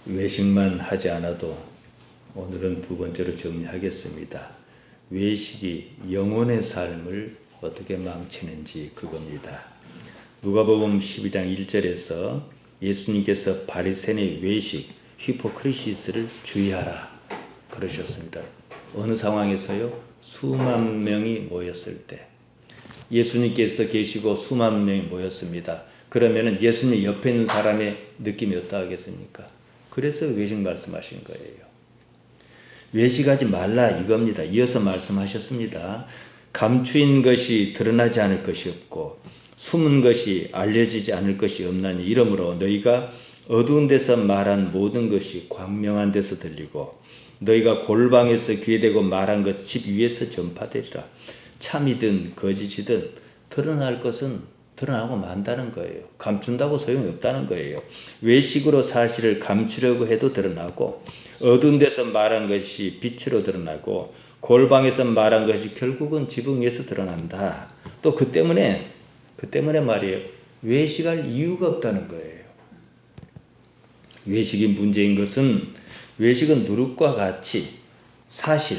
외식만 하지 않아도 오늘은 두 번째로 정리하겠습니다. 외식이 영혼의 삶을 어떻게 망치는지 그겁니다. 누가복음 12장 1절에서 예수님께서 바리새인의 외식, 히포크리시스를 주의하라 그러셨습니다. 어느 상황에서요? 수만 명이 모였을 때 예수님께서 계시고 수만 명이 모였습니다. 그러면 예수님 옆에 있는 사람의 느낌이 어떠하겠습니까? 그래서 외식 말씀하신 거예요. 외식하지 말라 이겁니다. 이어서 말씀하셨습니다. 감추인 것이 드러나지 않을 것이 없고 숨은 것이 알려지지 않을 것이 없나니 이러므로 너희가 어두운 데서 말한 모든 것이 광명한 데서 들리고 너희가 골방에서 귀에 대고 말한 것 집 위에서 전파되리라. 참이든 거짓이든 드러날 것은 드러나고 만다는 거예요. 감춘다고 소용이 없다는 거예요. 외식으로 사실을 감추려고 해도 드러나고 어두운 데서 말한 것이 빛으로 드러나고 골방에서 말한 것이 결국은 지붕 위에서 드러난다. 또 그 때문에 말이에요. 외식할 이유가 없다는 거예요. 외식이 문제인 것은 외식은 누룩과 같이 사실,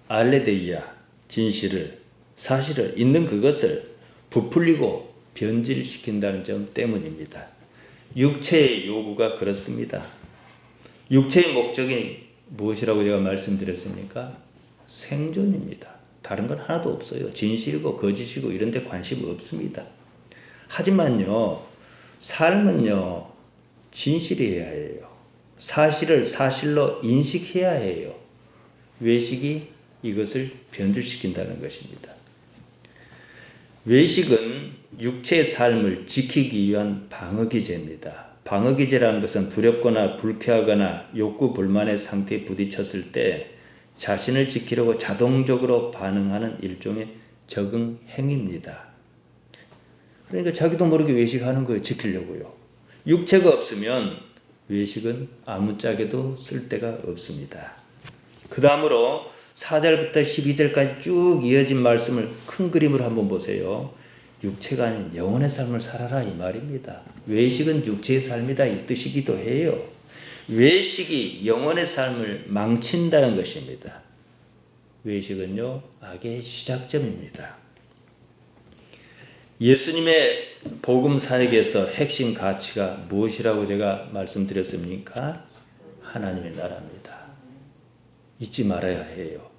알레데이아, 진실을, 사실을 있는 그것을 부풀리고 변질시킨다는 점 때문입니다. 육체의 요구가 그렇습니다. 육체의 목적이 무엇이라고 제가 말씀드렸습니까? 생존입니다. 다른 건 하나도 없어요. 진실이고 거짓이고 이런 데 관심 없습니다. 하지만요, 삶은요, 진실이어야 해요. 사실을 사실로 인식해야 해요. 외식이 이것을 변질시킨다는 것입니다. 외식은 육체의 삶을 지키기 위한 방어기제입니다. 방어기제라는 것은 두렵거나 불쾌하거나 욕구 불만의 상태에 부딪혔을 때 자신을 지키려고 자동적으로 반응하는 일종의 적응 행위입니다. 그러니까 자기도 모르게 외식하는 거예요. 지키려고요. 육체가 없으면 외식은 아무짝에도 쓸데가 없습니다. 그 다음으로 4절부터 12절까지 쭉 이어진 말씀을 큰 그림으로 한번 보세요. 육체가 아닌 영혼의 삶을 살아라 이 말입니다. 외식은 육체의 삶이다 이 뜻이기도 해요. 외식이 영혼의 삶을 망친다는 것입니다. 외식은요, 악의 시작점입니다. 예수님의 복음 사역에서 핵심 가치가 무엇이라고 제가 말씀드렸습니까? 하나님의 나라입니다. 잊지 말아야 해요.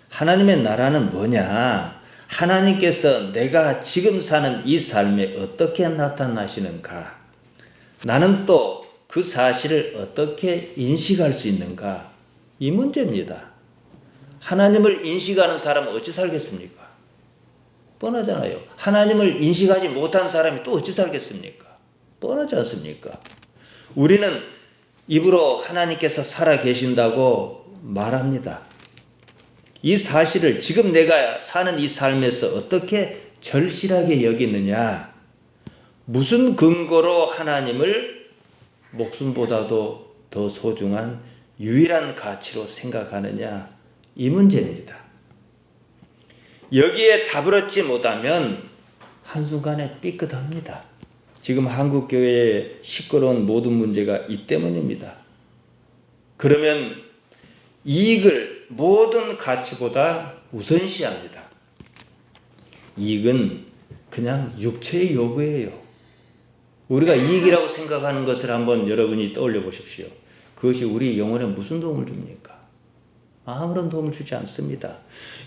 하나님의 나라는 뭐냐? 하나님께서 내가 지금 사는 이 삶에 어떻게 나타나시는가? 나는 또 그 사실을 어떻게 인식할 수 있는가? 이 문제입니다. 하나님을 인식하는 사람은 어찌 살겠습니까? 뻔하잖아요. 하나님을 인식하지 못한 사람이 또 어찌 살겠습니까? 뻔하지 않습니까? 우리는 입으로 하나님께서 살아 계신다고 말합니다. 이 사실을 지금 내가 사는 이 삶에서 어떻게 절실하게 여기느냐? 무슨 근거로 하나님을 목숨보다도 더 소중한 유일한 가치로 생각하느냐? 이 문제입니다. 여기에 답을 얻지 못하면 한순간에 삐끗합니다. 지금 한국 교회의 시끄러운 모든 문제가 이 때문입니다. 그러면 이익을 모든 가치보다 우선시합니다. 이익은 그냥 육체의 요구예요. 우리가 이익이라고 생각하는 것을 한번 여러분이 떠올려 보십시오. 그것이 우리 영혼에 무슨 도움을 줍니까? 아무런 도움을 주지 않습니다.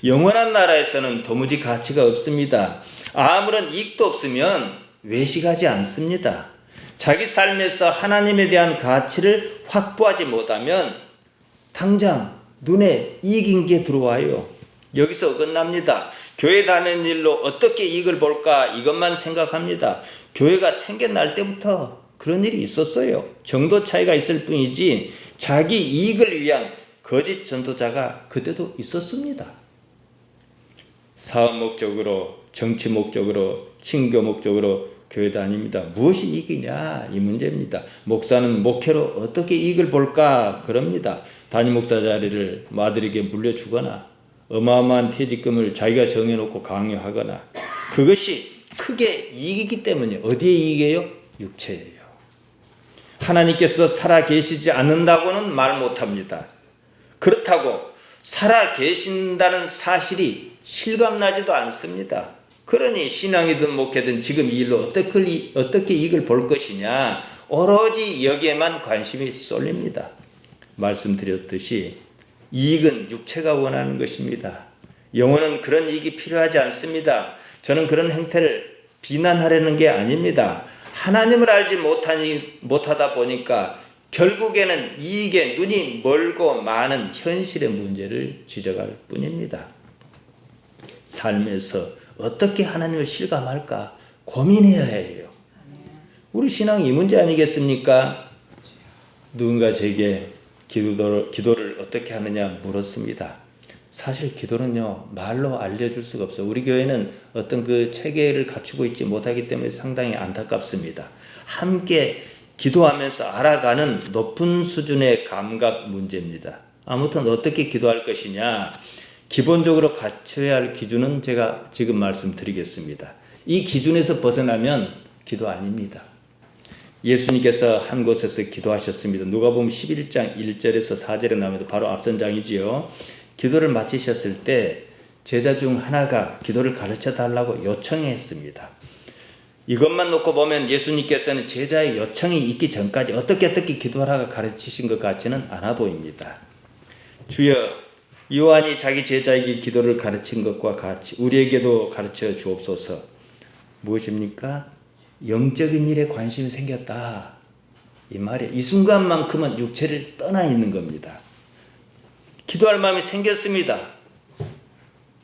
영원한 나라에서는 도무지 가치가 없습니다. 아무런 이익도 없으면 외식하지 않습니다. 자기 삶에서 하나님에 대한 가치를 확보하지 못하면 당장 눈에 이익인 게 들어와요. 여기서 어긋납니다. 교회 다니는 일로 어떻게 이익을 볼까 이것만 생각합니다. 교회가 생겨날 때부터 그런 일이 있었어요. 정도 차이가 있을 뿐이지 자기 이익을 위한 거짓 전도자가 그때도 있었습니다. 사업 목적으로, 정치 목적으로, 친교 목적으로 교회 다닙니다. 무엇이 이익이냐 이 문제입니다. 목사는 목회로 어떻게 이익을 볼까 그럽니다. 담임 목사 자리를 아들에게 물려주거나 어마어마한 퇴직금을 자기가 정해놓고 강요하거나 그것이 크게 이익이기 때문에 어디에 이익이에요? 육체예요. 하나님께서 살아 계시지 않는다고는 말 못합니다. 그렇다고 살아 계신다는 사실이 실감나지도 않습니다. 그러니 신앙이든 목회든 지금 이 일로 어떻게 이익을 볼 것이냐, 오로지 여기에만 관심이 쏠립니다. 말씀드렸듯이 이익은 육체가 원하는 것입니다. 영혼은 그런 이익이 필요하지 않습니다. 저는 그런 행태를 비난하려는 게 아닙니다. 하나님을 알지 못하다 보니까 결국에는 이익에 눈이 멀고 많은 현실의 문제를 지적할 뿐입니다. 삶에서 어떻게 하나님을 실감할까 고민해야 해요. 우리 신앙이 이 문제 아니겠습니까? 누군가 제게 기도를 어떻게 하느냐 물었습니다. 사실 기도는요, 말로 알려줄 수가 없어요. 우리 교회는 어떤 그 체계를 갖추고 있지 못하기 때문에 상당히 안타깝습니다. 함께 기도하면서 알아가는 높은 수준의 감각 문제입니다. 아무튼 어떻게 기도할 것이냐, 기본적으로 갖춰야 할 기준은 제가 지금 말씀드리겠습니다. 이 기준에서 벗어나면 기도 아닙니다. 예수님께서 한 곳에서 기도하셨습니다. 누가복음 11장 1절에서 4절에 나오면 바로 앞선 장이지요. 기도를 마치셨을 때 제자 중 하나가 기도를 가르쳐 달라고 요청했습니다. 이것만 놓고 보면 예수님께서는 제자의 요청이 있기 전까지 어떻게 기도하라고 가르치신 것 같지는 않아 보입니다. 주여, 요한이 자기 제자에게 기도를 가르친 것과 같이 우리에게도 가르쳐 주옵소서. 무엇입니까? 영적인 일에 관심이 생겼다, 이 말이에요. 이 순간만큼은 육체를 떠나 있는 겁니다. 기도할 마음이 생겼습니다.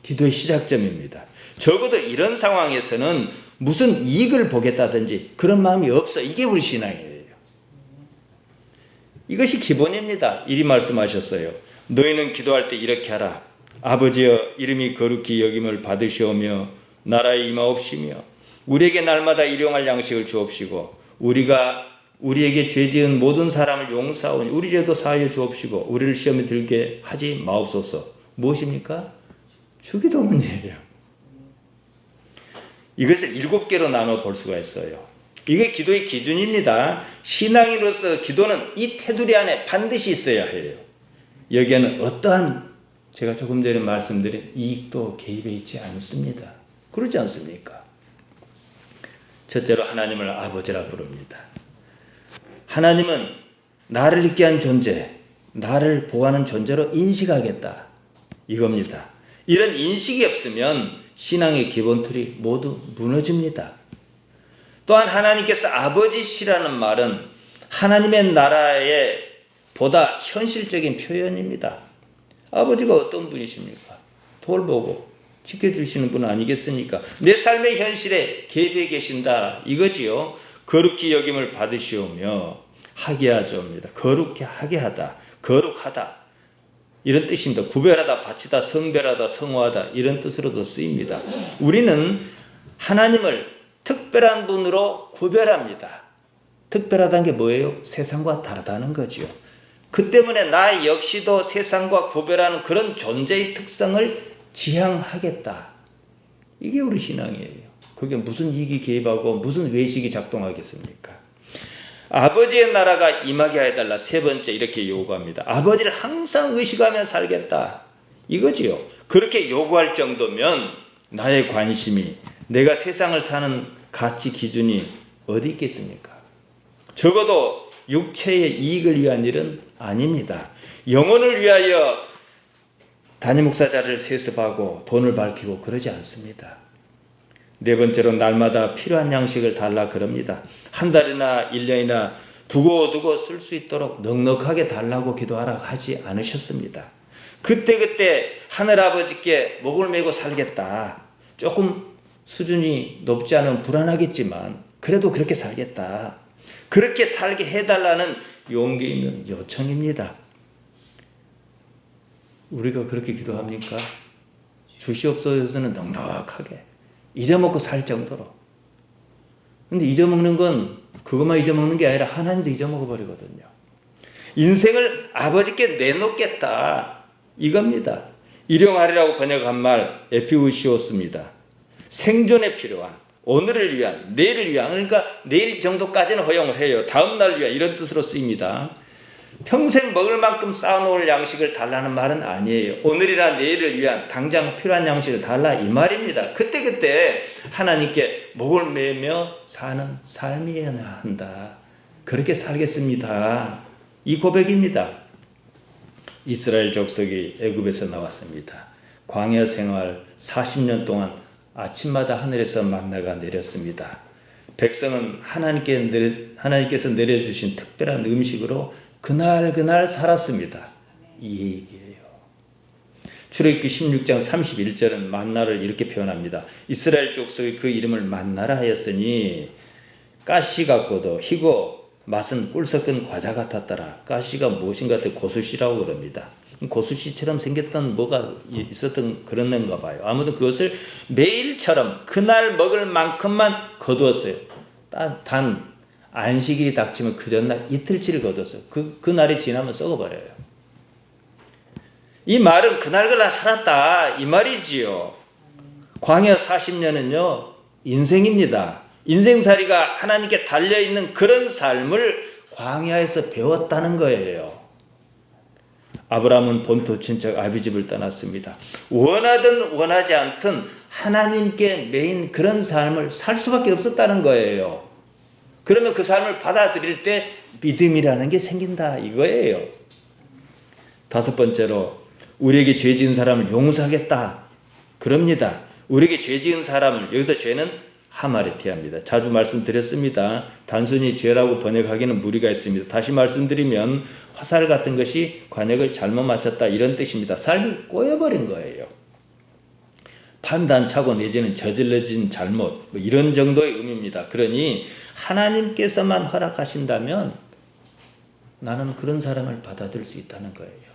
기도의 시작점입니다. 적어도 이런 상황에서는 무슨 이익을 보겠다든지 그런 마음이 없어. 이게 우리 신앙이에요. 이것이 기본입니다. 이리 말씀하셨어요. 너희는 기도할 때 이렇게 하라. 아버지여, 이름이 거룩히 여김을 받으시오며 나라의 임하옵시며 우리에게 날마다 일용할 양식을 주옵시고 우리에게 죄 지은 모든 사람을 용서하오니 우리 죄도 사하여 주옵시고 우리를 시험에 들게 하지 마옵소서. 무엇입니까? 주기도 문제예요. 이것을 7개로 나눠 볼 수가 있어요. 이게 기도의 기준입니다. 신앙인으로서 기도는 이 테두리 안에 반드시 있어야 해요. 여기에는 어떠한 제가 조금 전에 말씀드린 이익도 개입해 있지 않습니다. 그렇지 않습니까? 첫째로 하나님을 아버지라 부릅니다. 하나님은 나를 있게 한 존재, 나를 보호하는 존재로 인식하겠다, 이겁니다. 이런 인식이 없으면 신앙의 기본 틀이 모두 무너집니다. 또한 하나님께서 아버지시라는 말은 하나님의 나라의 보다 현실적인 표현입니다. 아버지가 어떤 분이십니까? 돌보고 지켜주시는 분 아니겠습니까? 내 삶의 현실에 개입해 계신다, 이거지요. 거룩히 여김을 받으시오며 하게 하죠입니다. 거룩히 하게 하다, 거룩하다, 이런 뜻입니다. 구별하다, 바치다, 성별하다, 성화하다, 이런 뜻으로도 쓰입니다. 우리는 하나님을 특별한 분으로 구별합니다. 특별하다는 게 뭐예요? 세상과 다르다는 거죠. 그 때문에 나 역시도 세상과 구별하는 그런 존재의 특성을 지향하겠다, 이게 우리 신앙이에요. 그게 무슨 이익이 개입하고 무슨 외식이 작동하겠습니까? 아버지의 나라가 임하게 해달라. 세 번째 이렇게 요구합니다. 아버지를 항상 의식하며 살겠다, 이거지요. 그렇게 요구할 정도면 나의 관심이, 내가 세상을 사는 가치 기준이 어디 있겠습니까? 적어도 육체의 이익을 위한 일은 아닙니다. 영혼을 위하여 담임 목사자를 세습하고 돈을 밝히고 그러지 않습니다. 네 번째로 날마다 필요한 양식을 달라 그럽니다. 한 달이나 1년이나 두고 쓸 수 있도록 넉넉하게 달라고 기도하라 하지 않으셨습니다. 그때 하늘아버지께 목을 메고 살겠다. 조금 수준이 높지 않으면 불안하겠지만 그래도 그렇게 살겠다. 그렇게 살게 해달라는 용기 있는 요청입니다. 우리가 그렇게 기도합니까? 주시옵소서는 넉넉하게 잊어먹고 살 정도로. 근데 잊어먹는 건 그것만 잊어먹는 게 아니라 하나님도 잊어먹어 버리거든요. 인생을 아버지께 내놓겠다, 이겁니다. 일용하리라고 번역한 말 에피우시오스입니다. 생존에 필요한, 오늘을 위한, 내일을 위한, 그러니까 내일 정도까지는 허용을 해요. 다음 날 위한 이런 뜻으로 쓰입니다. 평생 먹을 만큼 쌓아놓을 양식을 달라는 말은 아니에요. 오늘이나 내일을 위한 당장 필요한 양식을 달라 이 말입니다. 그때그때 하나님께 목을 매며 사는 삶이어야 한다. 그렇게 살겠습니다. 이 고백입니다. 이스라엘 족속이 애굽에서 나왔습니다. 광야 생활 40년 동안 아침마다 하늘에서 만나가 내렸습니다. 백성은 하나님께서 내려주신 특별한 음식으로 그날 살았습니다. 이 얘기예요. 출애굽기 16장 31절은 만나를 이렇게 표현합니다. 이스라엘 족속이 그 이름을 만나라 하였으니 가시 같고도 희고 맛은 꿀 섞은 과자 같았더라. 가시가 무엇인가 할 때 고수씨라고 그럽니다. 고수씨처럼 생겼던 뭐가 있었던 그런 건가 봐요. 아무튼 그것을 매일처럼 그날 먹을 만큼만 거두었어요. 단 안식일이 닥치면 그 전날 이틀치를 거뒀어요. 그 날이 지나면 썩어버려요. 이 말은 그날 살았다 이 말이지요. 광야 40년은요 인생입니다. 인생살이가 하나님께 달려있는 그런 삶을 광야에서 배웠다는 거예요. 아브라함은 본토 친척 아비집을 떠났습니다. 원하든 원하지 않든 하나님께 매인 그런 삶을 살 수밖에 없었다는 거예요. 그러면 그 삶을 받아들일 때 믿음이라는 게 생긴다 이거예요. 다섯 번째로 우리에게 죄 지은 사람을 용서하겠다 그럽니다. 우리에게 죄 지은 사람을, 여기서 죄는 하마르티아입니다. 자주 말씀드렸습니다. 단순히 죄라고 번역하기는 무리가 있습니다. 다시 말씀드리면 화살 같은 것이 관역을 잘못 맞췄다 이런 뜻입니다. 삶이 꼬여버린 거예요. 판단차고 내지는 저질러진 잘못 이런 정도의 의미입니다. 그러니 하나님께서만 허락하신다면 나는 그런 사람을 받아들일 수 있다는 거예요.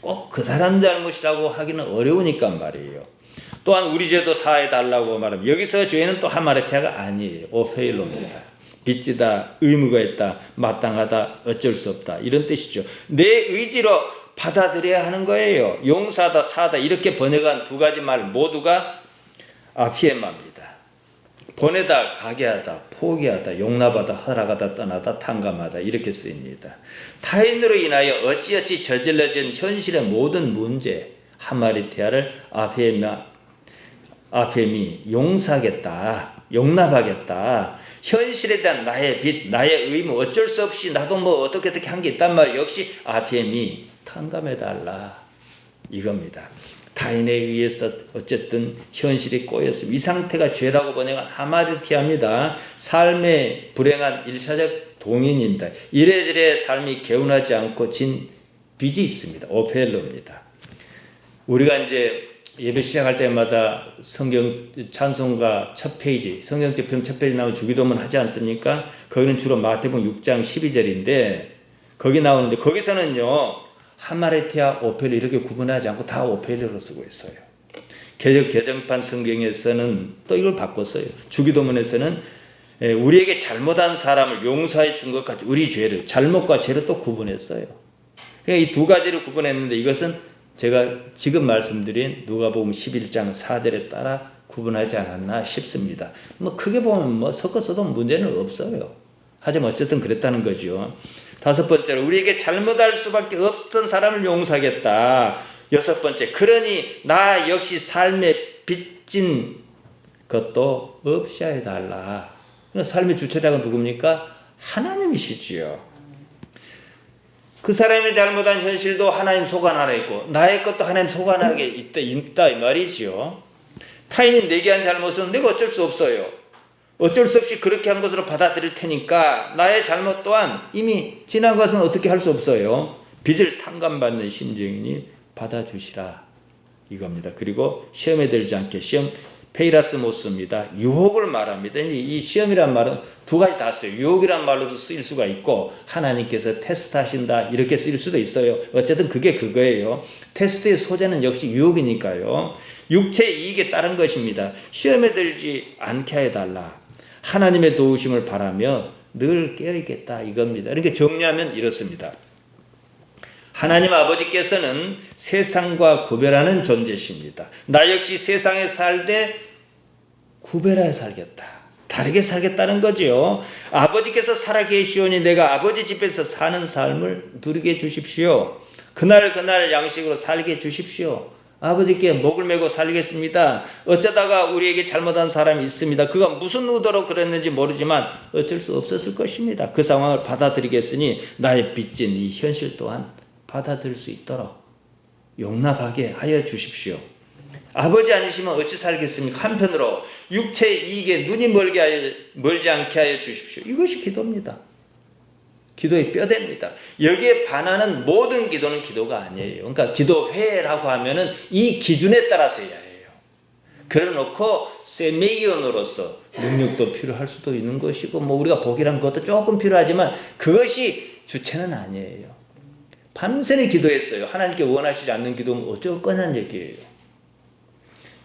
꼭 그 사람 잘못이라고 하기는 어려우니까 말이에요. 또한 우리 죄도 사해달라고 말하면 여기서 죄는 또 하마르티아가 아니에요. 오페일로입니다. 빚지다, 의무가 있다, 마땅하다, 어쩔 수 없다 이런 뜻이죠. 내 의지로 받아들여야 하는 거예요. 용서하다, 사하다 이렇게 번역한 두 가지 말 모두가 아피에마입니다. 보내다, 가게하다, 포기하다, 용납하다, 허락하다, 떠나다, 탕감하다 이렇게 쓰입니다. 타인으로 인하여 어찌어찌 저질러진 현실의 모든 문제 하마르티아를 아페미 용서하겠다, 용납하겠다. 현실에 대한 나의 빚, 나의 의무 어쩔 수 없이 나도 뭐 어떻게 한 게 있단 말이에요. 역시 아페미 탕감해달라 이겁니다. 타인에 의해서 어쨌든 현실이 꼬였습니다. 이 상태가 죄라고 번역한 하마르티아입니다. 삶의 불행한 1차적 동인입니다. 이래저래 삶이 개운하지 않고 진 빚이 있습니다. 오펠로입니다. 우리가 이제 예배 시작할 때마다 성경 찬송가 첫 페이지, 성경 제품 첫 페이지 나오면 주기도문 하지 않습니까? 거기는 주로 마태복음 6장 12절인데 거기 나오는데 거기서는요 하마르티아, 오펠로 이렇게 구분하지 않고 다 오펠로로 쓰고 있어요. 개정판 성경에서는 또 이걸 바꿨어요. 주기도문에서는 우리에게 잘못한 사람을 용서해 준 것까지 우리 죄를 잘못과 죄를 또 구분했어요. 그러니까 이 두 가지를 구분했는데 이것은 제가 지금 말씀드린 누가복음 11장 4절에 따라 구분하지 않았나 싶습니다. 뭐 크게 보면 섞어서도 문제는 없어요. 하지만 어쨌든 그랬다는 거죠. 다섯 번째로 우리에게 잘못할 수밖에 없던 사람을 용서하겠다. 여섯 번째, 그러니 나 역시 삶에 빚진 것도 없이 해달라. 삶의 주체자가 누굽니까? 하나님이시지요. 그 사람이 잘못한 현실도 하나님 소관 안에 있고 나의 것도 하나님 소관 안에 있다 이 말이지요. 타인이 내게 한 잘못은 내가 어쩔 수 없어요. 어쩔 수 없이 그렇게 한 것으로 받아들일 테니까 나의 잘못 또한 이미 지난 것은 어떻게 할 수 없어요. 빚을 탕감받는 심정이니 받아주시라 이겁니다. 그리고 시험에 들지 않게 시험 페이라스 못 씁니다. 유혹을 말합니다. 이 시험이란 말은 두 가지 다 써요. 유혹이란 말로도 쓰일 수가 있고 하나님께서 테스트하신다 이렇게 쓰일 수도 있어요. 어쨌든 그게 그거예요. 테스트의 소재는 역시 유혹이니까요. 육체의 이익에 따른 것입니다. 시험에 들지 않게 해달라. 하나님의 도우심을 바라며 늘 깨어있겠다 이겁니다. 이렇게 정리하면 이렇습니다. 하나님 아버지께서는 세상과 구별하는 존재십니다. 나 역시 세상에 살되 구별하여 살겠다. 다르게 살겠다는 거죠. 아버지께서 살아계시오니 내가 아버지 집에서 사는 삶을 누리게 해주십시오. 그날 양식으로 살게 해주십시오. 아버지께 목을 메고 살겠습니다. 어쩌다가 우리에게 잘못한 사람이 있습니다. 그가 무슨 의도로 그랬는지 모르지만 어쩔 수 없었을 것입니다. 그 상황을 받아들이겠으니 나의 빚진 이 현실 또한 받아들일 수 있도록 용납하게 하여 주십시오. 아버지 아니시면 어찌 살겠습니까? 한편으로 육체의 이익에 눈이 멀지 않게 하여 주십시오. 이것이 기도입니다. 기도의 뼈대입니다. 여기에 반하는 모든 기도는 기도가 아니에요. 그러니까 기도회라고 하면은 이 기준에 따라서 해야 해요. 그래놓고 세메이온으로서 능력도 필요할 수도 있는 것이고 뭐 우리가 복이란 것도 조금 필요하지만 그것이 주체는 아니에요. 밤새내 기도했어요. 하나님께 원하시지 않는 기도면 어쩔 거냐는 얘기예요.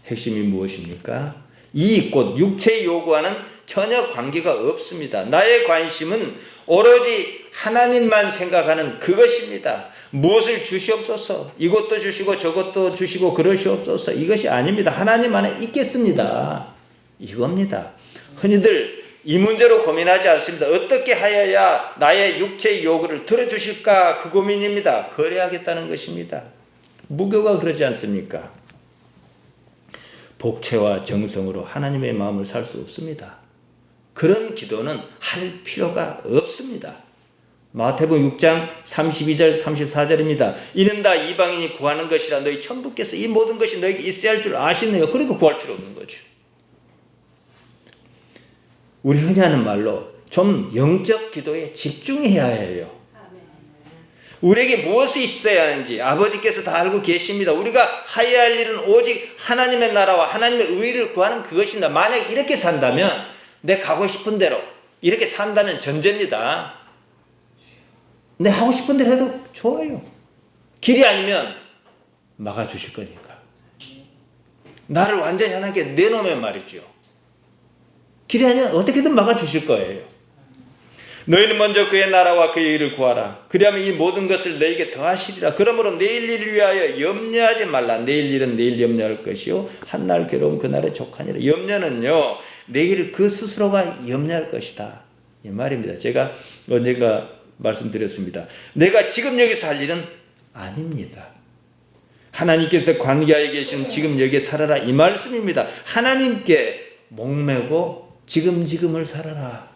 핵심이 무엇입니까? 이 곧 육체의 요구와는 전혀 관계가 없습니다. 나의 관심은 오로지 하나님만 생각하는 그것입니다. 무엇을 주시옵소서. 이것도 주시고 저것도 주시고 그러시옵소서. 이것이 아닙니다. 하나님 안에 있겠습니다. 이겁니다. 흔히들 이 문제로 고민하지 않습니다. 어떻게 하여야 나의 육체의 요구를 들어주실까? 그 고민입니다. 거래하겠다는 것입니다. 무교가 그러지 않습니까? 복체와 정성으로 하나님의 마음을 살 수 없습니다. 그런 기도는 할 필요가 없습니다. 마태복음 6장 32절 34절입니다. 이는 다 이방인이 구하는 것이라 너희 천부께서 이 모든 것이 너에게 있어야 할 줄 아시네요. 그러니까 구할 필요 없는 거죠. 우리 흔히 하는 말로 좀 영적 기도에 집중해야 해요. 우리에게 무엇이 있어야 하는지 아버지께서 다 알고 계십니다. 우리가 하여야 할 일은 오직 하나님의 나라와 하나님의 의를 구하는 그것입니다. 만약 이렇게 산다면 내 가고 싶은 대로 이렇게 산다면 전제입니다. 내 하고 싶은 대로 해도 좋아요. 길이 아니면 막아주실 거니까. 나를 완전히 하나님께 내놓으면 말이죠. 길이 아니면 어떻게든 막아주실 거예요. 너희는 먼저 그의 나라와 그의 의를 구하라. 그리하면 이 모든 것을 너희에게 더하시리라. 그러므로 내일 일을 위하여 염려하지 말라. 내일 일은 내일 염려할 것이요 한날 괴로움 그날에 족하니라. 염려는요 내일 그 스스로가 염려할 것이다 이 말입니다. 제가 언젠가 말씀드렸습니다. 내가 지금 여기서 할 일은 아닙니다. 하나님께서 관계하에 계신 지금 여기에 살아라 이 말씀입니다. 하나님께 목매고 지금을 살아라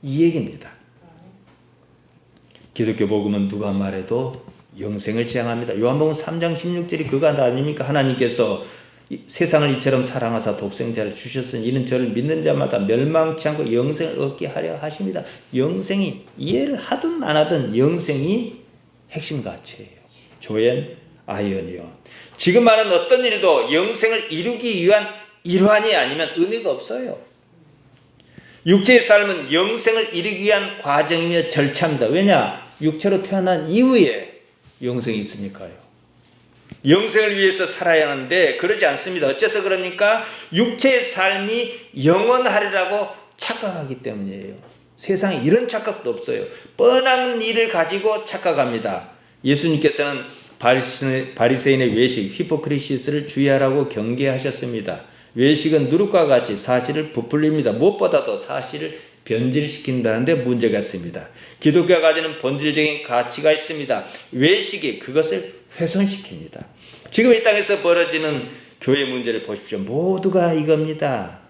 이 얘기입니다. 기독교 복음은 누가 말해도 영생을 지향합니다. 요한복음 3장 16절이 그가 아닙니까? 하나님께서 세상을 이처럼 사랑하사 독생자를 주셨으니 이는 저를 믿는 자마다 멸망치 않고 영생을 얻게 하려 하십니다. 영생이 이해를 하든 안 하든 영생이 핵심 가치예요. 조엔 아이언이요. 지금 하는 어떤 일도 영생을 이루기 위한 일환이 아니면 의미가 없어요. 육체의 삶은 영생을 이루기 위한 과정이며 절차입니다. 왜냐? 육체로 태어난 이후에 영생이 있으니까요. 영생을 위해서 살아야 하는데 그러지 않습니다. 어째서 그럽니까? 육체의 삶이 영원하리라고 착각하기 때문이에요. 세상에 이런 착각도 없어요. 뻔한 일을 가지고 착각합니다. 예수님께서는 바리새인의 외식, 히포크리시스를 주의하라고 경계하셨습니다. 외식은 누룩과 같이 사실을 부풀립니다. 무엇보다도 사실을 변질시킨다는데 문제가 있습니다. 기독교가 가지는 본질적인 가치가 있습니다. 외식이 그것을 훼손시킵니다. 지금 이 땅에서 벌어지는 교회 문제를 보십시오. 모두가 이겁니다.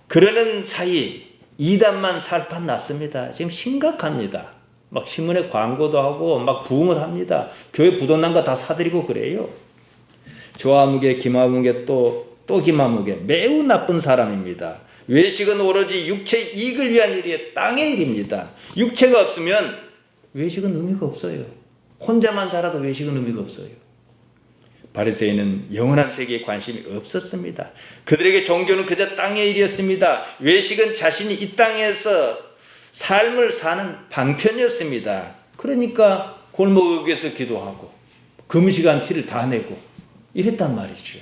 그러는 사이 이단만 살판 났습니다. 지금 심각합니다. 막 신문에 광고도 하고 막 부흥을 합니다. 교회 부도난거 다 사들이고 그래요. 조아무개, 김아무개 또 김아무개 매우 나쁜 사람입니다. 외식은 오로지 육체의 이익을 위한 일이에요. 땅의 일입니다. 육체가 없으면 외식은 의미가 없어요. 혼자만 살아도 외식은 의미가 없어요. 바리새인은 영원한 세계에 관심이 없었습니다. 그들에게 종교는 그저 땅의 일이었습니다. 외식은 자신이 이 땅에서 삶을 사는 방편이었습니다. 그러니까 골목에서 기도하고 금시간 티를 다 내고 이랬단 말이죠.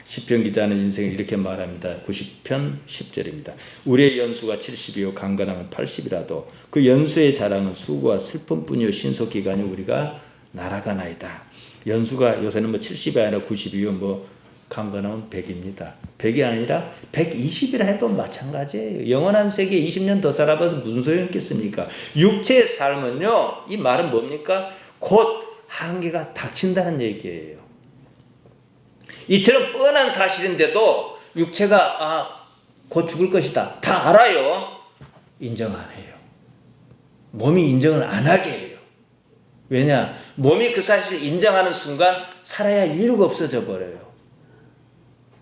시편 기자는 인생을 이렇게 말합니다. 90편 10절입니다. 우리의 연수가 70이요 강건하면 80이라도 그 연수의 자랑은 수고와 슬픔뿐이요 신속기간이 우리가 날아가나이다. 연수가 요새는 70이 아니라 90이요 강건하면 100입니다. 100이 아니라 120이라 해도 마찬가지예요. 영원한 세계에 20년 더 살아봐서 무슨 소용이 있겠습니까? 육체의 삶은요, 이 말은 뭡니까? 곧 한계가 닥친다는 얘기예요. 이처럼 뻔한 사실인데도 육체가 곧 죽을 것이다, 다 알아요. 인정 안 해요. 몸이 인정을 안 하게 해요. 왜냐? 몸이 그 사실을 인정하는 순간 살아야 이유가 없어져 버려요.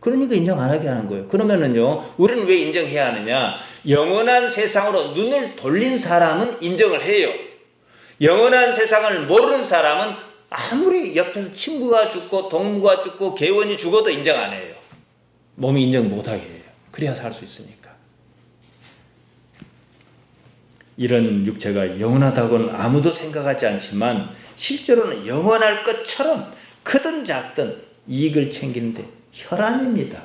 그러니까 인정 안 하게 하는 거예요. 그러면은요, 우리는 왜 인정해야 하느냐? 영원한 세상으로 눈을 돌린 사람은 인정을 해요. 영원한 세상을 모르는 사람은 아무리 옆에서 친구가 죽고 동무가 죽고 개원이 죽어도 인정 안 해요. 몸이 인정 못하게 해요. 그래야 살 수 있으니까. 이런 육체가 영원하다고는 아무도 생각하지 않지만 실제로는 영원할 것처럼 크든 작든 이익을 챙기는데 혈안입니다.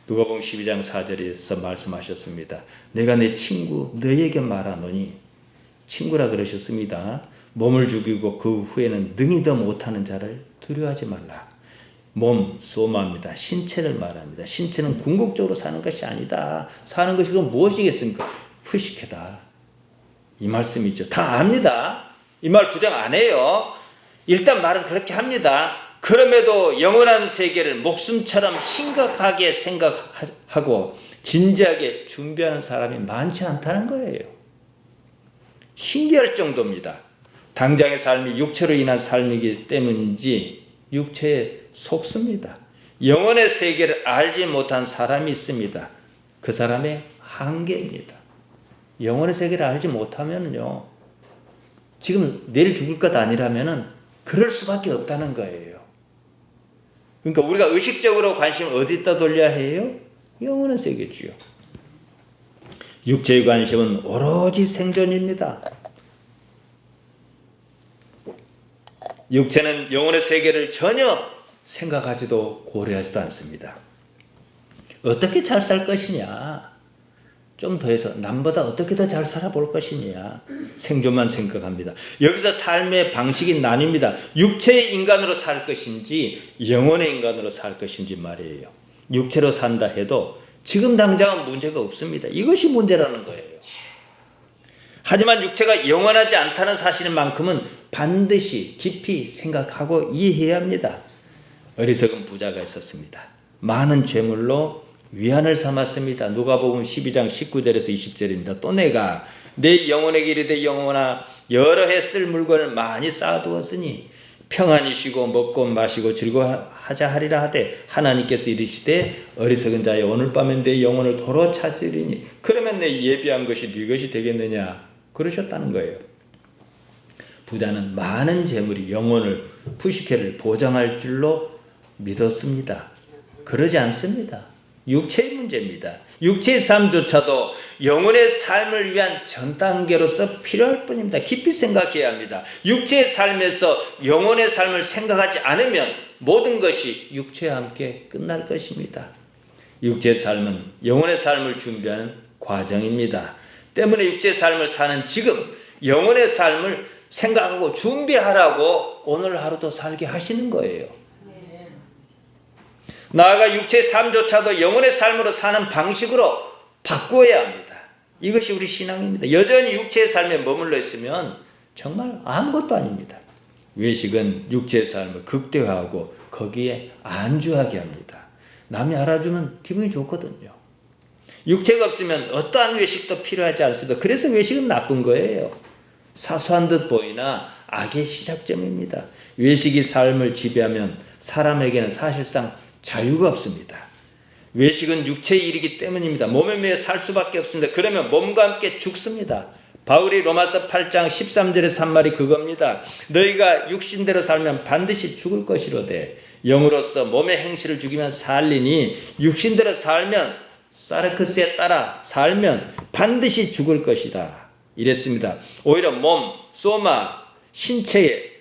누가복음 12장 4절에서 말씀하셨습니다. 내가 내 친구 너에게 말하노니, 친구라 그러셨습니다. 몸을 죽이고 그 후에는 능히도 못하는 자를 두려워하지 말라. 몸, 소마입니다. 신체를 말합니다. 신체는 궁극적으로 사는 것이 아니다. 사는 것이 그럼 무엇이겠습니까? 푸시케다. 이 말씀이죠. 다 압니다. 이 말 부정 안 해요. 일단 말은 그렇게 합니다. 그럼에도 영원한 세계를 목숨처럼 심각하게 생각하고 진지하게 준비하는 사람이 많지 않다는 거예요. 신기할 정도입니다. 당장의 삶이 육체로 인한 삶이기 때문인지 육체에 속습니다. 영혼의 세계를 알지 못한 사람이 있습니다. 그 사람의 한계입니다. 영혼의 세계를 알지 못하면요, 지금 내일 죽을 것 아니라면은 그럴 수밖에 없다는 거예요. 그러니까 우리가 의식적으로 관심을 어디다 돌려야 해요? 영혼의 세계지요. 육체의 관심은 오로지 생존입니다. 육체는 영혼의 세계를 전혀 생각하지도 고려하지도 않습니다. 어떻게 잘 살 것이냐, 좀 더해서 남보다 어떻게 더 잘 살아볼 것이냐, 생존만 생각합니다. 여기서 삶의 방식이 나뉩니다. 육체의 인간으로 살 것인지 영혼의 인간으로 살 것인지 말이에요. 육체로 산다 해도 지금 당장은 문제가 없습니다. 이것이 문제라는 거예요. 하지만 육체가 영원하지 않다는 사실인 만큼은 반드시 깊이 생각하고 이해해야 합니다. 어리석은 부자가 있었습니다. 많은 재물로 위안을 삼았습니다. 누가복음 12장 19절에서 20절입니다. 또 내가 내 영혼에게 이르되 영혼아, 여러 해 쓸 물건을 많이 쌓아두었으니 평안히 쉬고 먹고 마시고 즐거워하자 하리라 하되, 하나님께서 이르시되 어리석은 자여, 오늘 밤엔 내 영혼을 도로 찾으리니 그러면 내 예비한 것이 네 것이 되겠느냐, 그러셨다는 거예요. 부자는 많은 재물이 영혼을, 푸시케를 보장할 줄로 믿었습니다. 그러지 않습니다. 육체의 문제입니다. 육체의 삶조차도 영혼의 삶을 위한 전 단계로서 필요할 뿐입니다. 깊이 생각해야 합니다. 육체의 삶에서 영혼의 삶을 생각하지 않으면 모든 것이 육체와 함께 끝날 것입니다. 육체의 삶은 영혼의 삶을 준비하는 과정입니다. 때문에 육체의 삶을 사는 지금 영혼의 삶을 생각하고 준비하라고 오늘 하루도 살게 하시는 거예요. 나아가 육체의 삶조차도 영혼의 삶으로 사는 방식으로 바꾸어야 합니다. 이것이 우리 신앙입니다. 여전히 육체의 삶에 머물러 있으면 정말 아무것도 아닙니다. 외식은 육체의 삶을 극대화하고 거기에 안주하게 합니다. 남이 알아주면 기분이 좋거든요. 육체가 없으면 어떠한 외식도 필요하지 않습니다. 그래서 외식은 나쁜 거예요. 사소한 듯 보이나 악의 시작점입니다. 외식이 삶을 지배하면 사람에게는 사실상 자유가 없습니다. 외식은 육체의 일이기 때문입니다. 몸에 매여 살 수밖에 없습니다. 그러면 몸과 함께 죽습니다. 바울이 로마서 8장 13절에서 한 말이 그겁니다. 너희가 육신대로 살면 반드시 죽을 것이로되 영으로서 몸의 행실을 죽이면 살리니 육신대로 살면, 사르크스에 따라 살면 반드시 죽을 것이다, 이랬습니다. 오히려 몸, 소마, 신체의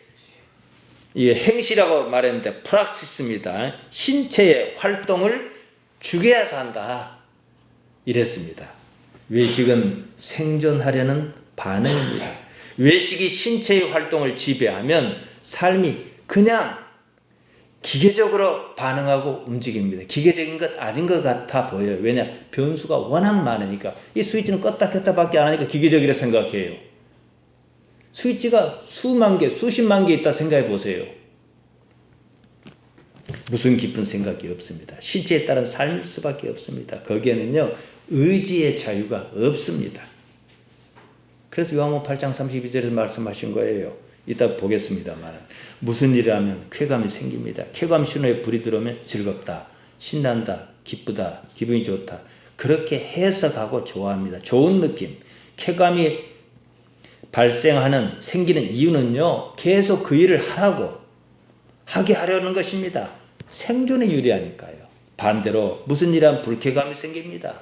이 행실이라고 말했는데 프락시스입니다. 신체의 활동을 죽여야 산다, 이랬습니다. 외식은 생존하려는 반응입니다. 외식이 신체의 활동을 지배하면 삶이 그냥 기계적으로 반응하고 움직입니다. 기계적인 것 아닌 것 같아 보여요. 왜냐? 변수가 워낙 많으니까. 이 스위치는 껐다 켰다 밖에 안 하니까 기계적이라 생각해요. 스위치가 수만 개, 수십만 개 있다 생각해 보세요. 무슨 깊은 생각이 없습니다. 실제에 따른 삶일 수밖에 없습니다. 거기에는요, 의지의 자유가 없습니다. 그래서 요한복음 8장 32절에서 말씀하신 거예요. 이따 보겠습니다만 무슨 일을 하면 쾌감이 생깁니다. 쾌감 신호에 불이 들어오면 즐겁다, 신난다, 기쁘다, 기분이 좋다. 그렇게 해석하고 좋아합니다. 좋은 느낌. 쾌감이 생기는 이유는요, 계속 그 일을 하게 하려는 것입니다. 생존에 유리하니까요. 반대로 무슨 일 하면 불쾌감이 생깁니다.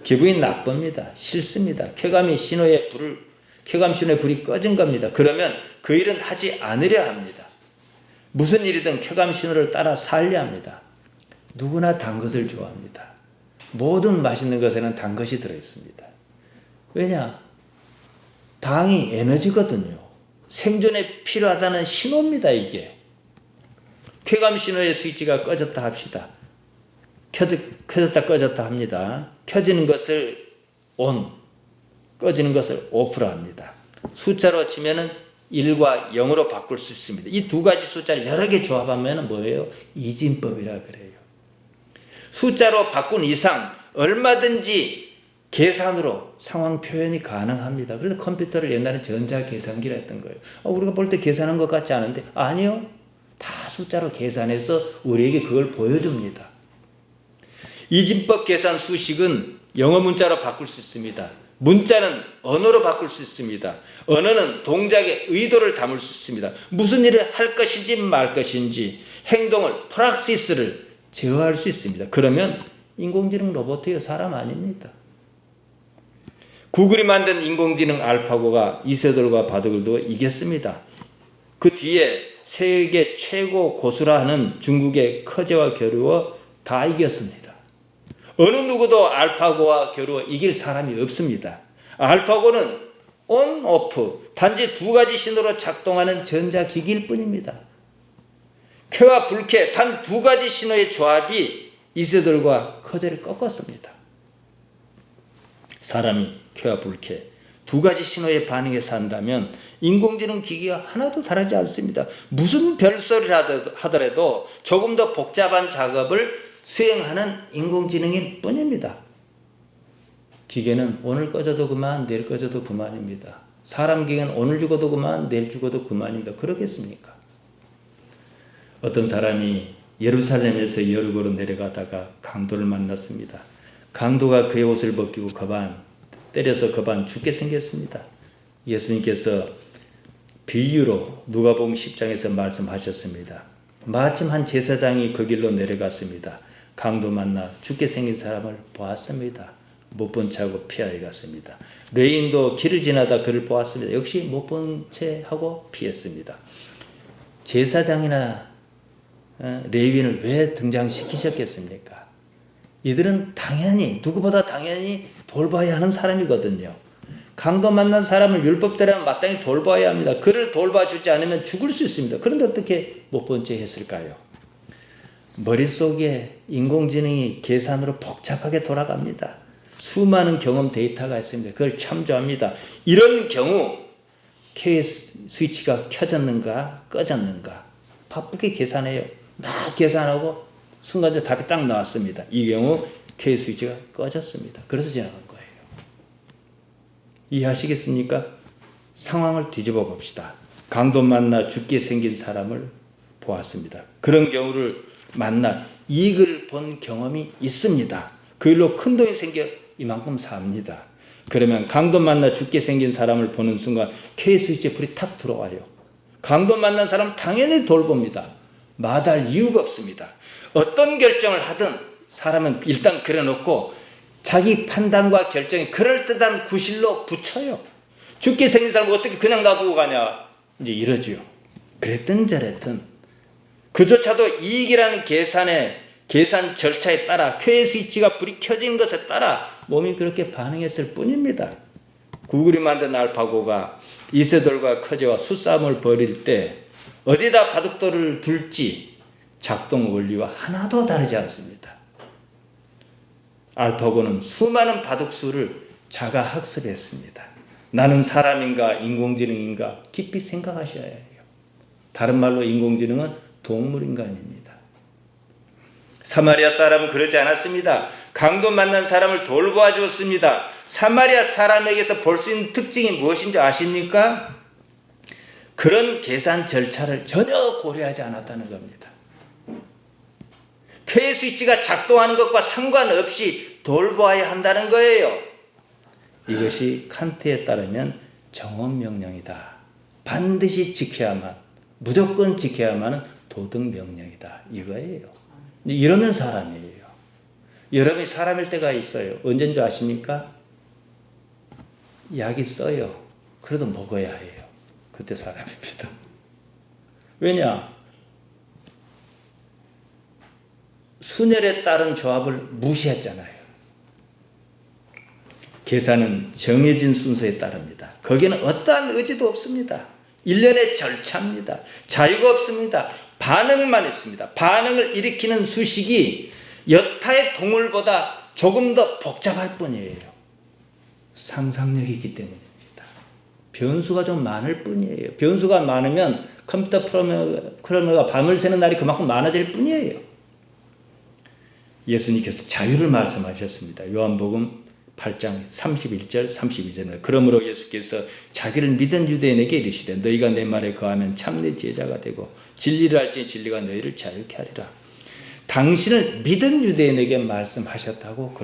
기분이 나쁩니다. 싫습니다. 쾌감 신호에 불이 꺼진 겁니다. 그러면 그 일은 하지 않으려 합니다. 무슨 일이든 쾌감 신호를 따라 살려 합니다. 누구나 단 것을 좋아합니다. 모든 맛있는 것에는 단 것이 들어있습니다. 왜냐? 당이 에너지거든요. 생존에 필요하다는 신호입니다, 이게. 쾌감 신호의 스위치가 꺼졌다 합시다. 켜졌다 꺼졌다 합니다. 켜지는 것을 ON, 꺼지는 것을 OFF라 합니다. 숫자로 치면은 1과 0으로 바꿀 수 있습니다. 이 두 가지 숫자를 여러 개 조합하면 뭐예요? 이진법이라 그래요. 숫자로 바꾼 이상 얼마든지 계산으로 상황 표현이 가능합니다. 그래서 컴퓨터를 옛날에 전자계산기라 했던 거예요. 우리가 볼 때 계산한 것 같지 않은데 아니요. 다 숫자로 계산해서 우리에게 그걸 보여줍니다. 이진법 계산 수식은 영어 문자로 바꿀 수 있습니다. 문자는 언어로 바꿀 수 있습니다. 언어는 동작의 의도를 담을 수 있습니다. 무슨 일을 할 것인지 말 것인지 행동을 프락시스를 제어할 수 있습니다. 그러면 인공지능 로봇이요, 사람 아닙니다. 구글이 만든 인공지능 알파고가 이세돌과 바둑을 이겼습니다. 그 뒤에 세계 최고 고수라 하는 중국의 커제와 겨루어 다 이겼습니다. 어느 누구도 알파고와 겨루어 이길 사람이 없습니다. 알파고는 온, 오프, 단지 두 가지 신호로 작동하는 전자기기일 뿐입니다. 쾌와 불쾌, 단 두 가지 신호의 조합이 이세돌과 커제를 꺾었습니다. 사람이 쾌와 불쾌, 두 가지 신호에 반응해서 한다면 인공지능 기기가 하나도 다르지 않습니다. 무슨 별소리를 하더라도 조금 더 복잡한 작업을 수행하는 인공지능일 뿐입니다. 기계는 오늘 꺼져도 그만, 내일 꺼져도 그만입니다. 사람 기계는 오늘 죽어도 그만, 내일 죽어도 그만입니다. 그러겠습니까? 어떤 사람이 예루살렘에서 여리고로 내려가다가 강도를 만났습니다. 강도가 그의 옷을 벗기고 때려서 죽게 생겼습니다. 예수님께서 비유로 누가복음 10장에서 말씀하셨습니다. 마침 한 제사장이 그 길로 내려갔습니다. 강도 만나 죽게 생긴 사람을 보았습니다. 못 본 채 하고 피하여 갔습니다. 레인도 길을 지나다 그를 보았습니다. 역시 못 본 채 하고 피했습니다. 제사장이나 레위인을 왜 등장시키셨겠습니까? 이들은 누구보다 당연히 돌봐야 하는 사람이거든요. 강도 만난 사람을 율법대로 마땅히 돌봐야 합니다. 그를 돌봐주지 않으면 죽을 수 있습니다. 그런데 어떻게 못 본 채 했을까요? 머릿속에 인공지능이 계산으로 복잡하게 돌아갑니다. 수많은 경험 데이터가 있습니다. 그걸 참조합니다. 이런 경우 K 스위치가 켜졌는가 꺼졌는가 바쁘게 계산해요. 막 계산하고 순간적으로 답이 딱 나왔습니다. 이 경우 K 스위치가 꺼졌습니다. 그래서 지나간 거예요. 이해하시겠습니까? 상황을 뒤집어 봅시다. 강도 만나 죽게 생긴 사람을 보았습니다. 그런 경우를 만나 이익을 본 경험이 있습니다. 그 일로 큰 돈이 생겨 이만큼 삽니다. 그러면 강도 만나 죽게 생긴 사람을 보는 순간 K 스위치에 불이 탁 들어와요. 강도 만난 사람 당연히 돌봅니다. 마다할 이유가 없습니다. 어떤 결정을 하든 사람은 일단 그려놓고 자기 판단과 결정이 그럴듯한 구실로 붙여요. 죽게 생긴 사람을 어떻게 그냥 놔두고 가냐 이제 이러지요. 그랬든 저랬든 그조차도 이익이라는 계산 절차에 따라 K 스위치가 불이 켜진 것에 따라 몸이 그렇게 반응했을 뿐입니다. 구글이 만든 알파고가 이세돌과 커제와 수싸움을 벌일 때 어디다 바둑돌을 둘지 작동 원리와 하나도 다르지 않습니다. 알파고는 수많은 바둑수를 자가 학습했습니다. 나는 사람인가 인공지능인가 깊이 생각하셔야 해요. 다른 말로 인공지능은 동물인간입니다. 사마리아 사람은 그러지 않았습니다. 강도 만난 사람을 돌보아 주었습니다. 사마리아 사람에게서 볼 수 있는 특징이 무엇인지 아십니까? 그런 계산 절차를 전혀 고려하지 않았다는 겁니다. 쾌 스위치가 작동하는 것과 상관없이 돌보아야 한다는 거예요. 이것이 칸트에 따르면 정언명령이다. 반드시 지켜야만, 무조건 지켜야만 도덕 명령이다. 이거예요. 이러면 사람이에요. 여러분이 사람일 때가 있어요. 언제인 줄 아십니까? 약이 써요. 그래도 먹어야 해요. 그때 사람입니다. 왜냐? 순혈에 따른 조합을 무시했잖아요. 계산은 정해진 순서에 따릅니다. 거기에는 어떠한 의지도 없습니다. 일련의 절차입니다. 자유가 없습니다. 반응만 있습니다. 반응을 일으키는 수식이 여타의 동물보다 조금 더 복잡할 뿐이에요. 상상력이 있기 때문입니다. 변수가 좀 많을 뿐이에요. 변수가 많으면 컴퓨터 프로그래머가 밤을 새는 날이 그만큼 많아질 뿐이에요. 예수님께서 자유를 말씀하셨습니다. 요한복음 8장 31절 32절에 그러므로 예수께서 자기를 믿은 유대인에게 이르시되 너희가 내 말에 거하면 참 내 제자가 되고 진리를 알지니 진리가 너희를 자유케 하리라. 당신을 믿은 유대인에게 말씀하셨다고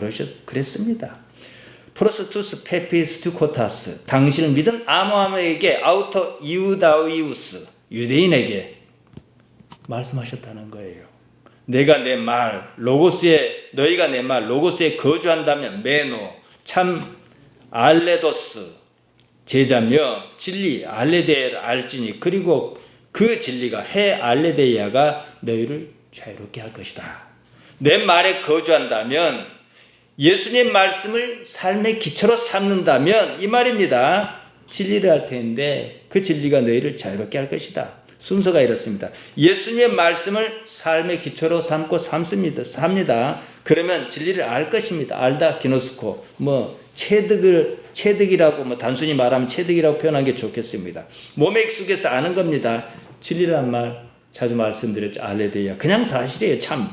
그랬습니다. 프로스투스 페피스 투코타스 당신을 믿은 아모함에게 아우터 이우다우이우스 유대인에게 말씀하셨다는 거예요. 내가 내 말 로고스에 너희가 내 말 로고스에 거주한다면 메노 참 알레도스 제자며 진리 알레데를 알지니 그리고 그 진리가 해 알레데이아가 너희를 자유롭게 할 것이다. 내 말에 거주한다면 예수님 말씀을 삶의 기초로 삼는다면 이 말입니다. 진리를 할 텐데 그 진리가 너희를 자유롭게 할 것이다. 순서가 이렇습니다. 예수님의 말씀을 삶의 기초로 삼고 삽니다. 그러면 진리를 알 것입니다. 알다 기노스코 체득이라고 단순히 말하면 체득이라고 표현한 게 좋겠습니다. 몸에 익숙해서 아는 겁니다. 진리란 말 자주 말씀드렸죠. 알레데이아 그냥 사실이에요. 참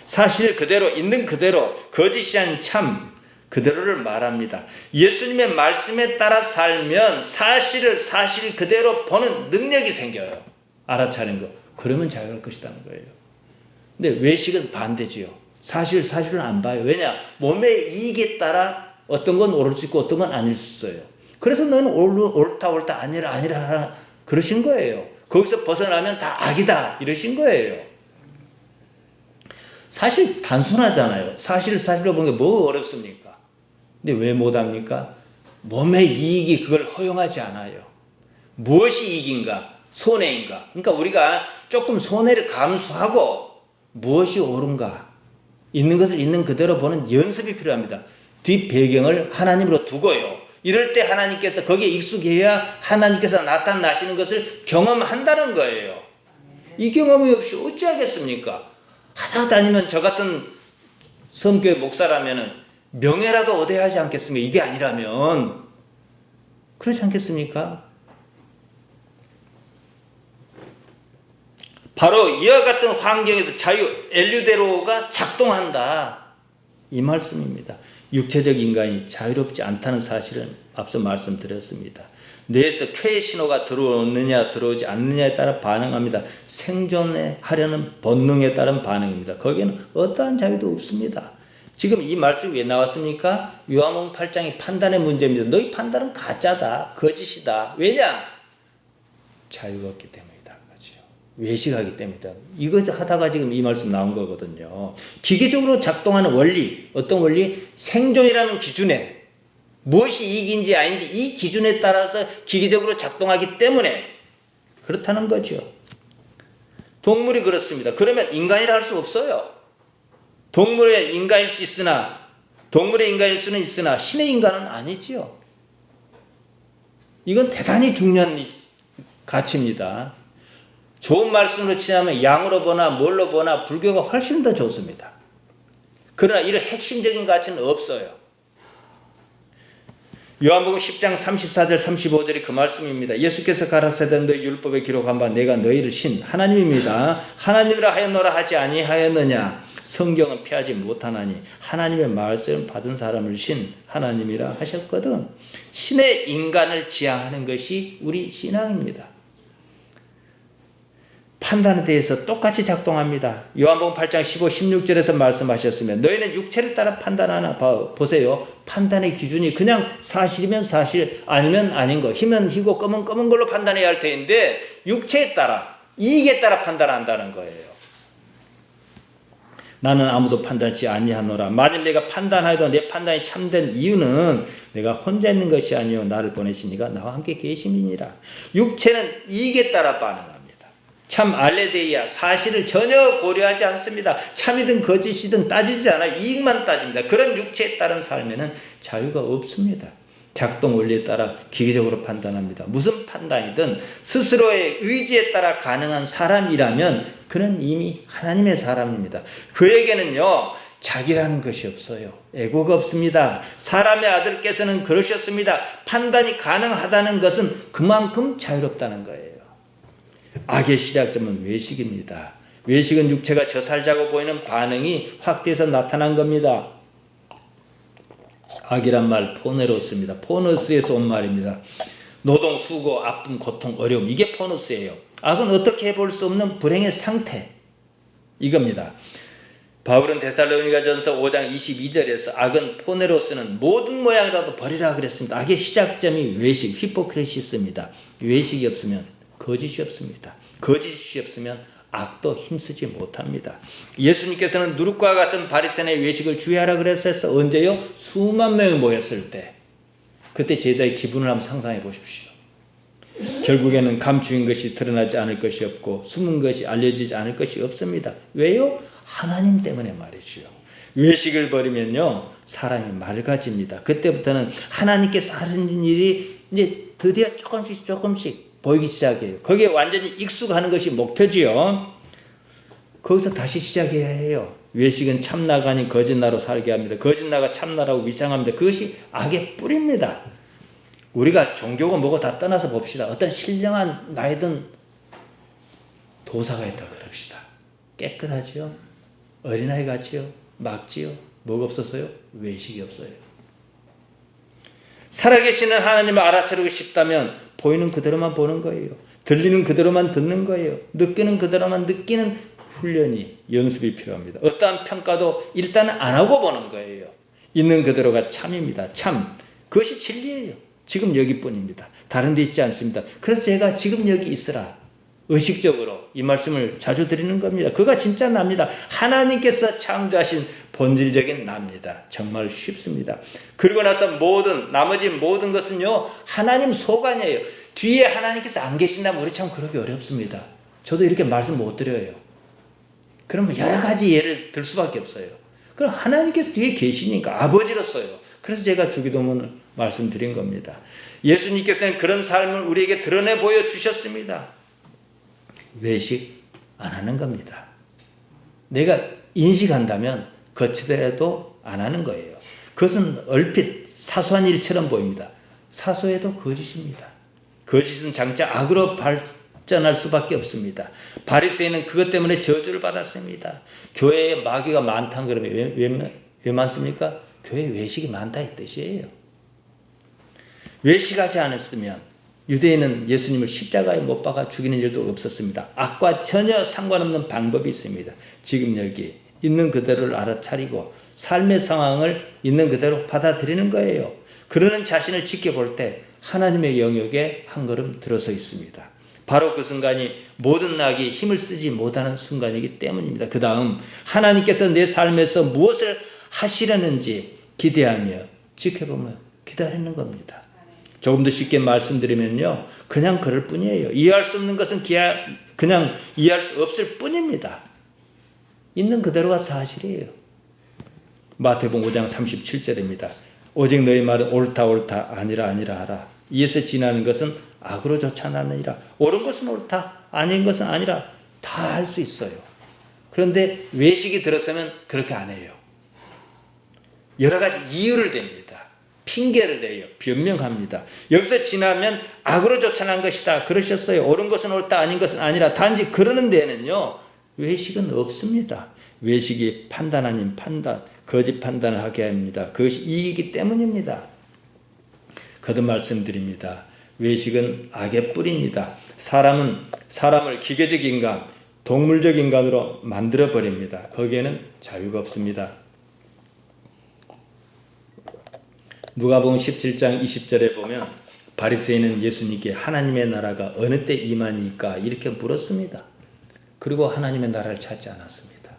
사실 그대로 있는 그대로 거짓이 아닌 참 그대로를 말합니다. 예수님의 말씀에 따라 살면 사실을 사실 그대로 보는 능력이 생겨요. 알아차린 거. 그러면 자유할 것이라는 거예요. 근데 외식은 반대지요. 사실을 안 봐요. 왜냐? 몸의 이익에 따라 어떤 건 옳을 수 있고 어떤 건 아닐 수 있어요. 그래서 너는 옳다 아니라 그러신 거예요. 거기서 벗어나면 다 악이다 이러신 거예요. 사실 단순하잖아요. 사실로 보는 게 뭐가 어렵습니까? 근데 왜 못합니까? 몸의 이익이 그걸 허용하지 않아요. 무엇이 이익인가? 손해인가? 그러니까 우리가 조금 손해를 감수하고 무엇이 옳은가? 있는 것을 있는 그대로 보는 연습이 필요합니다. 뒷 배경을 하나님으로 두고요. 이럴 때 하나님께서 거기에 익숙해야 하나님께서 나타나시는 것을 경험한다는 거예요. 이 경험이 없이 어찌하겠습니까? 하다 다니면 저 같은 성교회 목사라면 명예라도 얻어야 하지 않겠습니까? 이게 아니라면 그렇지 않겠습니까? 바로 이와 같은 환경에도 자유 엘류데로가 작동한다 이 말씀입니다. 육체적 인간이 자유롭지 않다는 사실을 앞서 말씀드렸습니다. 뇌에서 쾌의 신호가 들어오느냐 들어오지 않느냐에 따라 반응합니다. 생존하려는 본능에 따른 반응입니다. 거기에는 어떠한 자유도 없습니다. 지금 이 말씀이 왜 나왔습니까? 요한복음 8장이 판단의 문제입니다. 너희 판단은 가짜다. 거짓이다. 왜냐? 자유가 없기 때문이다. 그렇죠? 외식하기 때문이다. 이거 하다가 지금 이 말씀 나온 거거든요. 기계적으로 작동하는 원리, 어떤 원리? 생존이라는 기준에 무엇이 이익인지 아닌지 이 기준에 따라서 기계적으로 작동하기 때문에 그렇다는 거죠. 동물이 그렇습니다. 그러면 인간이라 할 수 없어요. 동물의 인간일 수 있으나 동물의 인간일 수는 있으나 신의 인간은 아니지요. 이건 대단히 중요한 가치입니다. 좋은 말씀으로 치자면 양으로 보나 뭘로 보나 불교가 훨씬 더 좋습니다. 그러나 이런 핵심적인 가치는 없어요. 요한복음 10장 34절 35절이 그 말씀입니다. 예수께서 가라사대 너희 율법에 기록한 바 내가 너희를 신 하나님입니다. 하나님이라 하였노라 하지 아니하였느냐. 성경은 피하지 못하나니 하나님의 말씀을 받은 사람을 신 하나님이라 하셨거든. 신의 인간을 지향하는 것이 우리 신앙입니다. 판단에 대해서 똑같이 작동합니다. 요한복음 8장 15, 16절에서 말씀하셨으면 너희는 육체를 따라 판단하나 보세요. 판단의 기준이 그냥 사실이면 사실 아니면 아닌 거, 희면 희고 검은 검은 걸로 판단해야 할 터인데 육체에 따라 이익에 따라 판단한다는 거예요. 나는 아무도 판단치 아니하노라. 만일 내가 판단하여도 내 판단이 참된 이유는 내가 혼자 있는 것이 아니요 나를 보내시니가 나와 함께 계심이니라. 육체는 이익에 따라 반응합니다. 참 알레데이아 사실을 전혀 고려하지 않습니다. 참이든 거짓이든 따지지 않아요. 이익만 따집니다. 그런 육체에 따른 삶에는 자유가 없습니다. 작동 원리에 따라 기계적으로 판단합니다. 무슨 판단이든 스스로의 의지에 따라 가능한 사람이라면 그는 이미 하나님의 사람입니다. 그에게는요 자기라는 것이 없어요. 에고가 없습니다. 사람의 아들께서는 그러셨습니다. 판단이 가능하다는 것은 그만큼 자유롭다는 거예요. 악의 시작점은 외식입니다. 외식은 육체가 저살자고 보이는 반응이 확대해서 나타난 겁니다. 악이란 말 포네로스입니다. 포너스에서 온 말입니다. 노동, 수고, 아픔, 고통, 어려움 이게 포너스예요. 악은 어떻게 해볼 수 없는 불행의 상태 이겁니다. 바울은 데살로니가전서 5장 22절에서 악은 포네로스는 모든 모양이라도 버리라 그랬습니다. 악의 시작점이 외식, 히포크리시스입니다. 외식이 없으면 거짓이 없습니다. 거짓이 없으면 악도 힘쓰지 못합니다. 예수님께서는 누룩과 같은 바리새인의 외식을 주의하라 그랬어요. 언제요? 수만 명이 모였을 때. 그때 제자의 기분을 한번 상상해 보십시오. 결국에는 감추인 것이 드러나지 않을 것이 없고 숨은 것이 알려지지 않을 것이 없습니다. 왜요? 하나님 때문에 말이죠. 외식을 버리면요 사람이 맑아집니다. 그때부터는 하나님께서 하는 일이 이제 드디어 조금씩 보이기 시작해요. 거기에 완전히 익숙하는 것이 목표지요. 거기서 다시 시작해야 해요. 외식은 참나가 아닌 거짓나로 살게 합니다. 거짓나가 참나라고 위장합니다. 그것이 악의 뿌리입니다. 우리가 종교고 뭐고 다 떠나서 봅시다. 어떤 신령한 나이든 도사가 있다 그럽시다. 깨끗하지요? 어린아이 같지요? 막지요? 뭐가 없어서요? 외식이 없어요. 살아계시는 하나님을 알아차리고 싶다면 보이는 그대로만 보는 거예요. 들리는 그대로만 듣는 거예요. 느끼는 그대로만 느끼는 훈련이 연습이 필요합니다. 어떠한 평가도 일단은 안 하고 보는 거예요. 있는 그대로가 참입니다. 참 그것이 진리예요. 지금 여기뿐입니다. 다른 데 있지 않습니다. 그래서 제가 지금 여기 있으라 의식적으로 이 말씀을 자주 드리는 겁니다. 그가 진짜 납니다. 하나님께서 창조하신 본질적인 납니다. 정말 쉽습니다. 그리고 나서 나머지 모든 것은요 하나님 소관이에요. 뒤에 하나님께서 안 계신다면 우리 참 그러기 어렵습니다. 저도 이렇게 말씀 못 드려요. 그러면 여러 가지 예를 들 수밖에 없어요. 그럼 하나님께서 뒤에 계시니까 아버지로서요. 그래서 제가 주기도문을 말씀드린 겁니다. 예수님께서는 그런 삶을 우리에게 드러내 보여주셨습니다. 외식 안 하는 겁니다. 내가 인식한다면 거치더라도 안 하는 거예요. 그것은 얼핏 사소한 일처럼 보입니다. 사소해도 거짓입니다. 거짓은 장차 악으로 발전할 수밖에 없습니다. 바리새인은 그것 때문에 저주를 받았습니다. 교회에 마귀가 많다는 그러면 왜 많습니까? 교회에 외식이 많다 이 뜻이에요. 외식하지 않았으면 유대인은 예수님을 십자가에 못 박아 죽이는 일도 없었습니다. 악과 전혀 상관없는 방법이 있습니다. 지금 여기 있는 그대로를 알아차리고 삶의 상황을 있는 그대로 받아들이는 거예요. 그러는 자신을 지켜볼 때 하나님의 영역에 한 걸음 들어서 있습니다. 바로 그 순간이 모든 악이 힘을 쓰지 못하는 순간이기 때문입니다. 그 다음 하나님께서 내 삶에서 무엇을 하시려는지 기대하며 지켜보며 기다리는 겁니다. 조금 더 쉽게 말씀드리면요. 그냥 그럴 뿐이에요. 이해할 수 없는 것은 그냥 이해할 수 없을 뿐입니다. 있는 그대로가 사실이에요. 마태복음 5장 37절입니다. 오직 너희 말은 옳다 아니라 하라. 이에서 지나는 것은 악으로 좋지 않느니라. 옳은 것은 옳다, 아닌 것은 아니라 다 할 수 있어요. 그런데 외식이 들었으면 그렇게 안 해요. 여러 가지 이유를 댑니다. 핑계를 대요. 변명합니다. 여기서 지나면 악으로 쫓아난 것이다. 그러셨어요. 옳은 것은 옳다, 아닌 것은 아니라. 단지 그러는 데에는요, 외식은 없습니다. 외식이 판단 아닌 판단, 거짓 판단을 하게 합니다. 그것이 이익이기 때문입니다. 거듭 말씀드립니다. 외식은 악의 뿌리입니다. 사람을 기계적 인간, 동물적 인간으로 만들어 버립니다. 거기에는 자유가 없습니다. 누가복음 17장 20절에 보면 바리새인은 예수님께 하나님의 나라가 어느 때 임하니까 이렇게 물었습니다. 그리고 하나님의 나라를 찾지 않았습니다.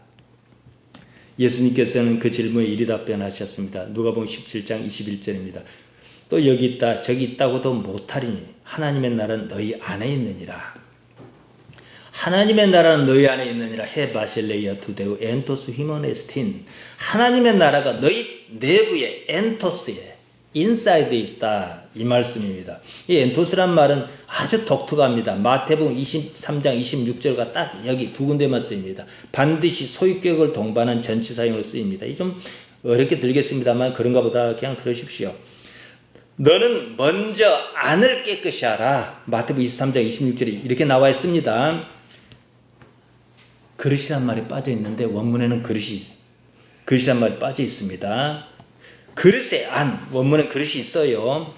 예수님께서는 그 질문에 이리 답변하셨습니다. 누가복음 17장 21절입니다. 또 여기 있다 저기 있다고도 못하리니 하나님의 나라는 너희 안에 있느니라. 하나님의 나라는 너희 안에 있느니라. 해 바실레이아 투데우 엔토스 히모네스틴. 하나님의 나라가 너희 내부에 엔토스에 인사이드에 있다, 이 말씀입니다. 이 엔토스란 말은 아주 독특합니다. 마태복음 23장 26절과 딱 여기 두 군데만 쓰입니다. 반드시 소유격을 동반한 전치사용으로 쓰입니다. 이 좀 어렵게 들겠습니다만 그런가 보다 그냥 그러십시오. 너는 먼저 안을 깨끗이 하라. 마태복음 23장 26절에 이렇게 나와 있습니다. 그릇이란 말이 빠져 있는데 원문에는 그릇이란 말이 빠져 있습니다. 그릇의 안, 원문에 그릇이 있어요.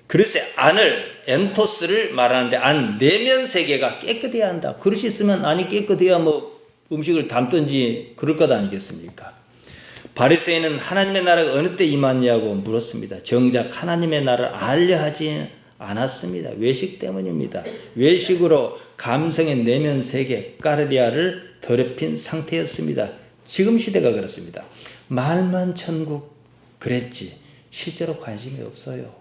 그릇의 안을, 엔토스를 말하는데 안, 내면 세계가 깨끗해야 한다. 그릇이 있으면 안이 깨끗해야 뭐 음식을 담든지 그럴 것 아니겠습니까? 바리새인은 하나님의 나라가 어느 때 임하냐고 물었습니다. 정작 하나님의 나라를 알려 하지 않았습니다. 외식 때문입니다. 외식으로 감성의 내면 세계, 까르디아를 더럽힌 상태였습니다. 지금 시대가 그렇습니다. 말만 천국 그랬지 실제로 관심이 없어요.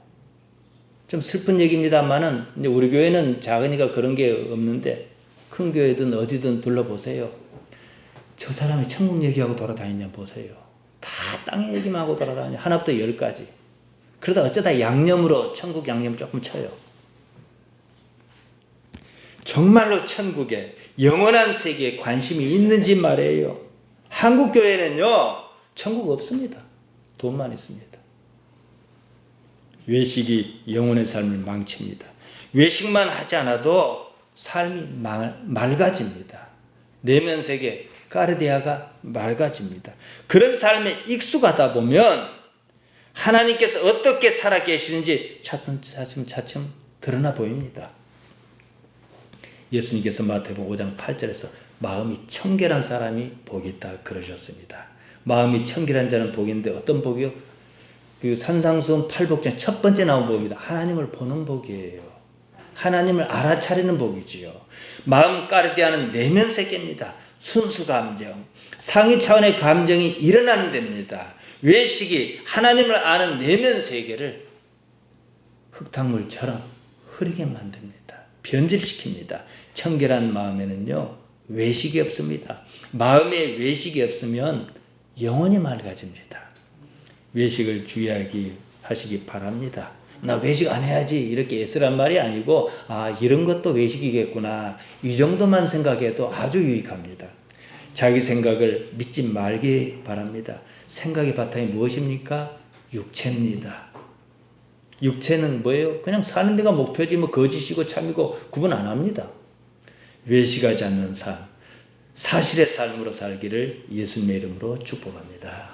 좀 슬픈 얘기입니다만은 우리 교회는 작으니까 그런 게 없는데 큰 교회든 어디든 둘러보세요. 저 사람이 천국 얘기하고 돌아다니냐 보세요. 다 땅의 얘기만 하고 돌아다니냐. 하나부터 10까지. 그러다 어쩌다 양념으로 천국 양념 조금 쳐요. 정말로 천국에 영원한 세계에 관심이 있는지 말이에요. 한국 교회는요 천국 없습니다. 돈만 있습니다. 외식이 영혼의 삶을 망칩니다. 외식만 하지 않아도 삶이 맑아집니다. 내면 세계 까르디아가 맑아집니다. 그런 삶에 익숙하다 보면 하나님께서 어떻게 살아 계시는지 차츰 드러나 보입니다. 예수님께서 마태복음 5장 8절에서 마음이 청결한 사람이 복이 있다 그러셨습니다. 마음이 청결한 자는 복이 있는데 어떤 복이요? 그 산상수훈 8복 중 첫 번째 나온 복입니다. 하나님을 보는 복이에요. 하나님을 알아차리는 복이지요. 마음 까르디아는 내면 세계입니다. 순수 감정, 상위 차원의 감정이 일어나는 데입니다. 외식이 하나님을 아는 내면 세계를 흙탕물처럼 흐르게 만듭니다. 변질시킵니다. 청결한 마음에는요 외식이 없습니다. 마음에 외식이 없으면 영원히 맑아집니다. 외식을 하시기 바랍니다. 나 외식 안 해야지 이렇게 애쓰란 말이 아니고 이런 것도 외식이겠구나 이 정도만 생각해도 아주 유익합니다. 자기 생각을 믿지 말기 바랍니다. 생각의 바탕이 무엇입니까? 육체입니다. 육체는 뭐예요? 그냥 사는 데가 목표지 뭐 거짓이고 참이고 구분 안 합니다. 외식하지 않는 삶, 사실의 삶으로 살기를 예수님의 이름으로 축복합니다.